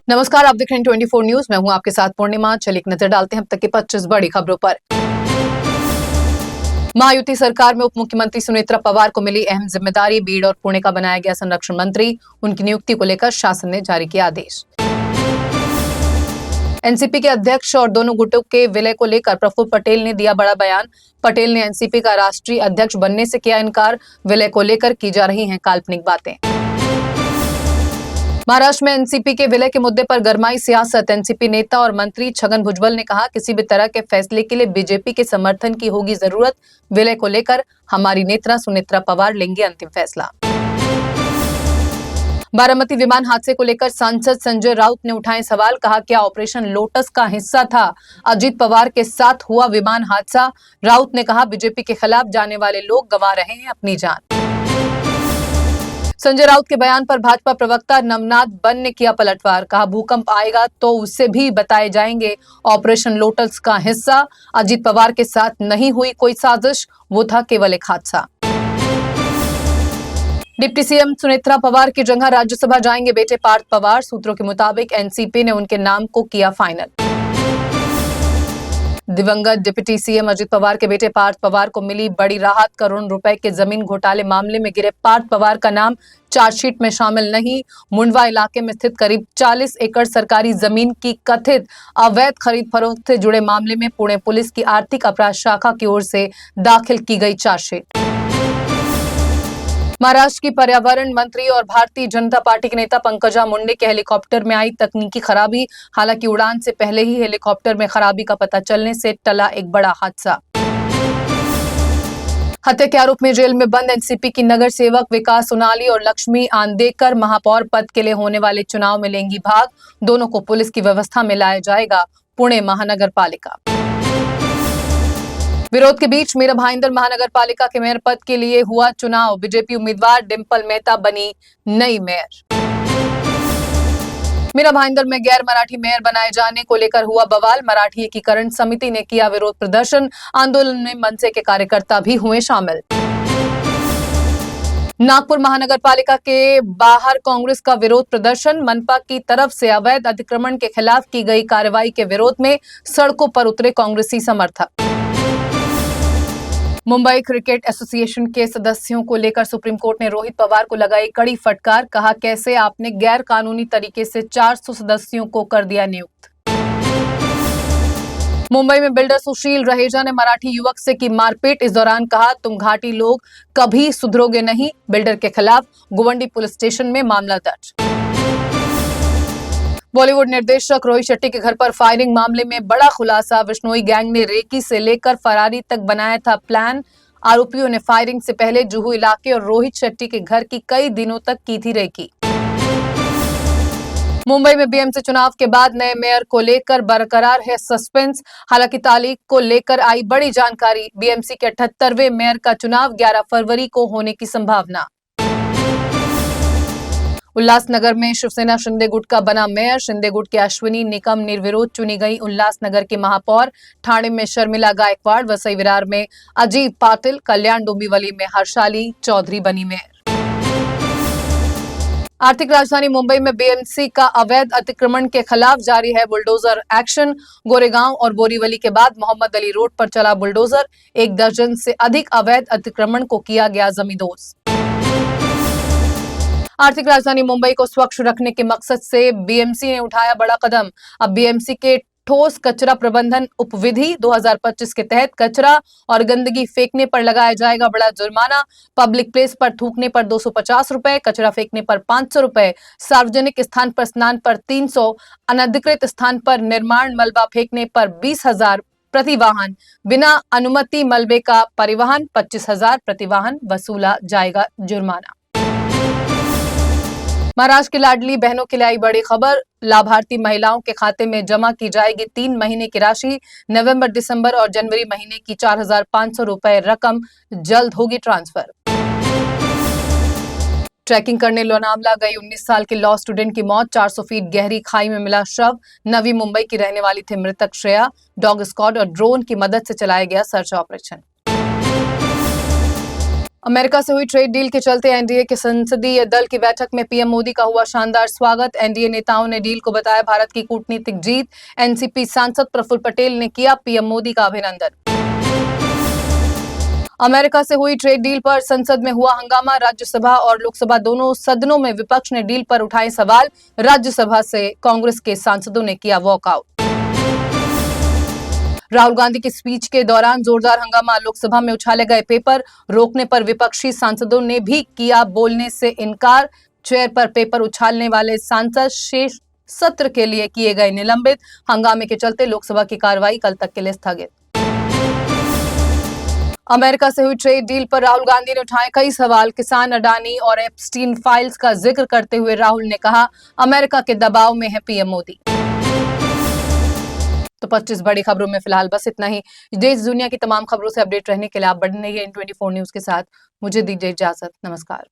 नमस्कार, आप देख रहे हैं 24 न्यूज। मैं हूं आपके साथ पूर्णिमा। चलिए एक नजर डालते हैं अब तक की 25 बड़ी खबरों पर। महायुति सरकार में उप मुख्यमंत्री सुनेत्रा पवार को मिली अहम जिम्मेदारी। बीड़ और पुणे का बनाया गया संरक्षण मंत्री। उनकी नियुक्ति को लेकर शासन ने जारी किया आदेश। एनसीपी के अध्यक्ष और दोनों गुटों के विलय को लेकर प्रफुल्ल पटेल ने दिया बड़ा बयान। पटेल ने एनसीपी का राष्ट्रीय अध्यक्ष बनने से किया इनकार। विलय को लेकर की जा रही हैं काल्पनिक बातें। महाराष्ट्र में एनसीपी के विलय के मुद्दे पर गरमाई सियासत। एनसीपी नेता और मंत्री छगन भुजबल ने कहा, किसी भी तरह के फैसले के लिए बीजेपी के समर्थन की होगी जरूरत। विलय को लेकर हमारी नेता सुनेत्रा पवार लेंगे अंतिम फैसला। बारामती विमान हादसे को लेकर सांसद संजय राउत ने उठाए सवाल। कहा, क्या ऑपरेशन लोटस का हिस्सा था अजित पवार के साथ हुआ विमान हादसा। राउत ने कहा, बीजेपी के खिलाफ जाने वाले लोग गंवा रहे हैं अपनी जान। संजय राउत के बयान पर भाजपा प्रवक्ता नवनाथ बन ने किया पलटवार। कहा, भूकंप आएगा तो उससे भी बताए जाएंगे। ऑपरेशन लोटस का हिस्सा अजित पवार के साथ नहीं हुई कोई साजिश, वो था केवल एक हादसा। डिप्टी सीएम सुनेत्रा पवार की जगह राज्यसभा जाएंगे बेटे पार्थ पवार। सूत्रों के मुताबिक एनसीपी ने उनके नाम को किया फाइनल। दिवंगत डिप्टी सीएम अजित पवार के बेटे पार्थ पवार को मिली बड़ी राहत। करोड़ों रुपए के जमीन घोटाले मामले में गिरे पार्थ पवार का नाम चार्जशीट में शामिल नहीं। मुंडवा इलाके में स्थित करीब 40 एकड़ सरकारी जमीन की कथित अवैध खरीद फरोख्त से जुड़े मामले में पुणे पुलिस की आर्थिक अपराध शाखा की ओर से दाखिल की गई चार्जशीट। महाराष्ट्र की पर्यावरण मंत्री और भारतीय जनता पार्टी के नेता पंकजा मुंडे के हेलीकॉप्टर में आई तकनीकी खराबी। हालांकि उड़ान से पहले ही हेलीकॉप्टर में खराबी का पता चलने से टला एक बड़ा हादसा। हत्या के आरोप में जेल में बंद एनसीपी की नगर सेवक विकास सोनाली और लक्ष्मी आंदेकर महापौर पद के लिए होने वाले चुनाव में लेंगी भाग। दोनों को पुलिस की व्यवस्था में लाया जाएगा पुणे महानगर पालिका। विरोध के बीच मीरा भाईंदर महानगर पालिका के मेयर पद के लिए हुआ चुनाव। बीजेपी उम्मीदवार डिंपल मेहता बनी नई मेयर। मीरा भाईंदर में गैर मराठी मेयर बनाए जाने को लेकर हुआ बवाल। मराठी एकीकरण समिति ने किया विरोध प्रदर्शन। आंदोलन में मनसे के कार्यकर्ता भी हुए शामिल। नागपुर महानगर पालिका के बाहर कांग्रेस का विरोध प्रदर्शन। मनपा की तरफ से अवैध अतिक्रमण के खिलाफ की गई कार्रवाई के विरोध में सड़कों पर उतरे कांग्रेसी समर्थक। मुंबई क्रिकेट एसोसिएशन के सदस्यों को लेकर सुप्रीम कोर्ट ने रोहित पवार को लगाई कड़ी फटकार। कहा, कैसे आपने गैर कानूनी तरीके से 400 सदस्यों को कर दिया नियुक्त। मुंबई में बिल्डर सुशील रहेजा ने मराठी युवक से की मारपीट। इस दौरान कहा, तुम घाटी लोग कभी सुधरोगे नहीं। बिल्डर के खिलाफ गुवंडी पुलिस स्टेशन में मामला दर्ज। बॉलीवुड निर्देशक रोहित शेट्टी के घर पर फायरिंग मामले में बड़ा खुलासा। विश्नोई गैंग ने रेकी से लेकर फरारी तक बनाया था प्लान। आरोपियों ने फायरिंग से पहले जुहू इलाके और रोहित शेट्टी के घर की कई दिनों तक की थी रेकी। मुंबई में बीएमसी चुनाव के बाद नए मेयर को लेकर बरकरार है सस्पेंस। हालांकि तारीख को लेकर आई बड़ी जानकारी। बीएमसी के 78वें मेयर का चुनाव 11 फरवरी को होने की संभावना। उल्लासनगर में शिवसेना शिंदे गुट का बना मेयर। शिंदे गुट की अश्विनी निकम निर्विरोध चुनी गई उल्लासनगर की महापौर। ठाणे में शर्मिला गायकवाड़, वसई विरार में अजीत पाटिल, कल्याण डोंबिवली में हर्षाली चौधरी बनी मेयर। आर्थिक राजधानी मुंबई में बीएमसी का अवैध अतिक्रमण के खिलाफ जारी है बुलडोजर एक्शन। गोरेगांव और बोरीवली के बाद मोहम्मद अली रोड पर चला बुलडोजर। 1 दर्जन से अधिक अवैध अतिक्रमण को किया गया जमींदोज। आर्थिक राजधानी मुंबई को स्वच्छ रखने के मकसद से बीएमसी ने उठाया बड़ा कदम। अब बीएमसी के ठोस कचरा प्रबंधन उपविधि 2025 के तहत कचरा और गंदगी फेंकने पर लगाया जाएगा बड़ा जुर्माना। पब्लिक प्लेस पर थूकने पर 250 रुपए, कचरा फेंकने पर 500 रुपए, सार्वजनिक स्थान पर स्नान पर 300, अनधिकृत स्थान पर निर्माण मलबा फेंकने पर 20,000 प्रति वाहन, बिना अनुमति मलबे का परिवहन 25,000 प्रति वाहन वसूला जाएगा जुर्माना। महाराष्ट्र की लाडली बहनों के लिए आई बड़ी खबर। लाभार्थी महिलाओं के खाते में जमा की जाएगी 3 महीने की राशि। नवंबर, दिसंबर और जनवरी महीने की 4,500 रुपए रकम जल्द होगी ट्रांसफर। ट्रैकिंग करने लोनावला गई 19 साल के लॉ स्टूडेंट की मौत। 400 फीट गहरी खाई में मिला शव। नवी मुंबई की रहने वाली थी मृतक श्रेया। डॉग स्क्वाड और ड्रोन की मदद से चलाया गया सर्च ऑपरेशन। अमेरिका से हुई ट्रेड डील के चलते एनडीए के संसदीय दल की बैठक में पीएम मोदी का हुआ शानदार स्वागत। एनडीए नेताओं ने डील को बताया भारत की कूटनीतिक जीत। एनसीपी सांसद प्रफुल्ल पटेल ने किया पीएम मोदी का अभिनंदन। अमेरिका से हुई ट्रेड डील पर संसद में हुआ हंगामा। राज्यसभा और लोकसभा दोनों सदनों में विपक्ष ने डील पर उठाए सवाल। राज्यसभा से कांग्रेस के सांसदों ने किया वॉकआउट। राहुल गांधी की स्पीच के दौरान जोरदार हंगामा। लोकसभा में उछाले गए पेपर। रोकने पर विपक्षी सांसदों ने भी किया बोलने से इनकार। चेयर पर पेपर उछालने वाले सांसद शेष सत्र के लिए किए गए निलंबित। हंगामे के चलते लोकसभा की कार्रवाई कल तक के लिए स्थगित। अमेरिका से हुई ट्रेड डील पर राहुल गांधी ने उठाए कई सवाल। किसान, अडानी और एप्स्टीन फाइल्स का जिक्र करते हुए राहुल ने कहा, अमेरिका के दबाव में है पीएम मोदी। तो 25 बड़ी खबरों में फिलहाल बस इतना ही। देश दुनिया की तमाम खबरों से अपडेट रहने के लिए आप बने रहिए N24 न्यूज के साथ। मुझे दीजिए इजाजत। नमस्कार।